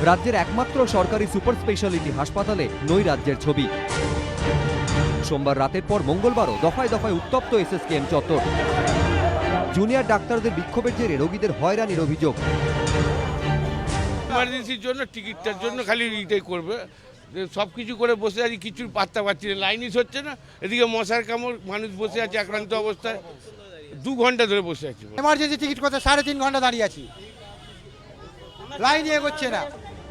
রাজ্যের একমাত্র সরকারি সুপার স্পেশালিটি হাসপাতালে নৈরাজ্যের ছবি। সোমবার রাতের পর মঙ্গলবারও দফায় দফায় উত্তপ্ত এসএসকেএম চত্বর। জুনিয়র ডাক্তারদের বিক্ষোভের জেরে রোগীদের হয়রানির অভিযোগ। ইমার্জেন্সির জন্য টিকিটটার জন্য খালি এটাই করবে, সব কিছু করে বসে আছি, কিছুর পাত্তা পাচ্ছি না, লাইনই হচ্ছে না। এদিকে মশার কামড়, মানুষ বসে আছে আক্রান্ত অবস্থায়, 2 ঘন্টা ধরে বসে আছি। এমার্জেন্সি টিকিট করতে 3.5 ঘন্টা দাঁড়িয়ে আছি, লাইন এগোচ্ছে না।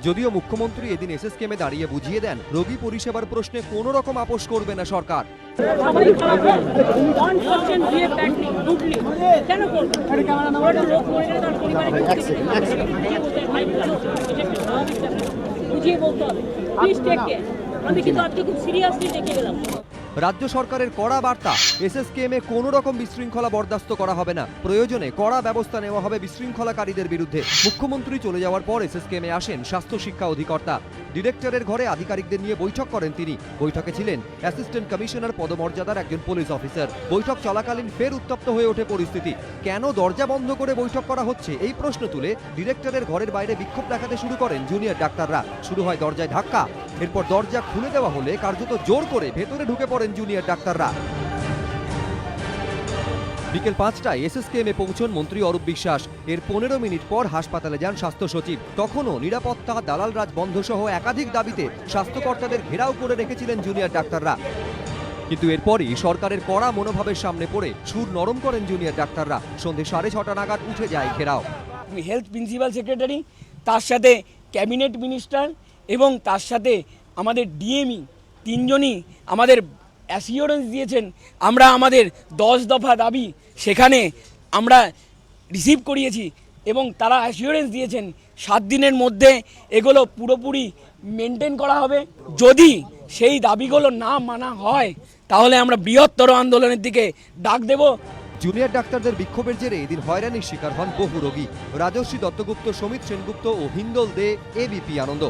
যদিও মুখ্যমন্ত্রী এদিন এসএসকেএমে দাঁড়িয়ে বুঝিয়ে দেন রোগী পরিষেবার প্রশ্নে কোনো রকম আপোষ করবে না সরকার। রাজ্য সরকারের কড়া বার্তা, এসএসকেএমে কোনো রকম বিশৃঙ্খলা বরদাস্ত করা হবে না, প্রয়োজনে কড়া ব্যবস্থা নেওয়া হবে বিশৃঙ্খলাকারীদের বিরুদ্ধে। মুখ্যমন্ত্রী চলে যাওয়ার পর এসএসকেএমে আসেন স্বাস্থ্য শিক্ষা অধিকর্তা। ডিরেক্টরের ঘরে আধিকারিকদের নিয়ে বৈঠক করেন তিনি। বৈঠকে ছিলেন অ্যাসিস্ট্যান্ট কমিশনার পদমর্যাদার একজন পুলিশ অফিসার। বৈঠক চলাকালীন ফের উত্তপ্ত হয়ে ওঠে পরিস্থিতি। কেন দরজা বন্ধ করে বৈঠক করা হচ্ছে এই প্রশ্ন তুলে ডিরেক্টরের ঘরের বাইরে বিক্ষোভ দেখাতে শুরু করেন জুনিয়র ডাক্তাররা। শুরু হয় দরজায় ধাক্কা, এরপর দরজা খুলে দেওয়া হলে কার্যত জোর করে ভেতরে ঢুকে পড়েন জুনিয়র ডাক্তাররা। বিকেল 5টায় এসএসকেএমে পৌঁছন মন্ত্রী অরূপ বিশ্বাস। এর 15 মিনিট পর হাসপাতালে যান স্বাস্থ্য সচিব। তখনও নিরাপত্তা, দালাল রাজ বন্ধ সহ একাধিক দাবিতে স্বাস্থ্যকর্তাদের ঘেরাও করে রেখেছিলেন জুনিয়র ডাক্তাররা। কিন্তু এরপরই সরকারের কড়া মনোভাবের সামনে পড়ে সুর নরম করেন জুনিয়র ডাক্তাররা। সন্ধে 6:30 নাগাদ উঠে যায় ঘেরাও। হেলথ প্রিন্সিপাল সেক্রেটারি, তার সাথে ক্যাবিনেট মিনিস্টার এবং তার সাথে আমাদের ডিএমই, 3 জনই আমাদের অ্যাসিওরেন্স দিয়েছেন আমরা আমাদের 10 দফা দাবি সেখানে আমরা রিসিভ করিয়েছি এবং তারা অ্যাসিওরেন্স দিয়েছেন 7 দিনের মধ্যে এগুলো পুরোপুরি মেনটেন করা হবে। যদি সেই দাবিগুলো না মানা হয় তাহলে আমরা বৃহত্তর আন্দোলনের দিকে ডাক দেব। জুনিয়র ডাক্তারদের বিক্ষোভের জেরে এদিন হয়রানির শিকার হন বহু রোগী। রাজর্ষি দত্তগুপ্ত, সমিত সেনগুপ্ত ও হিন্দল দে, এবিপি আনন্দ।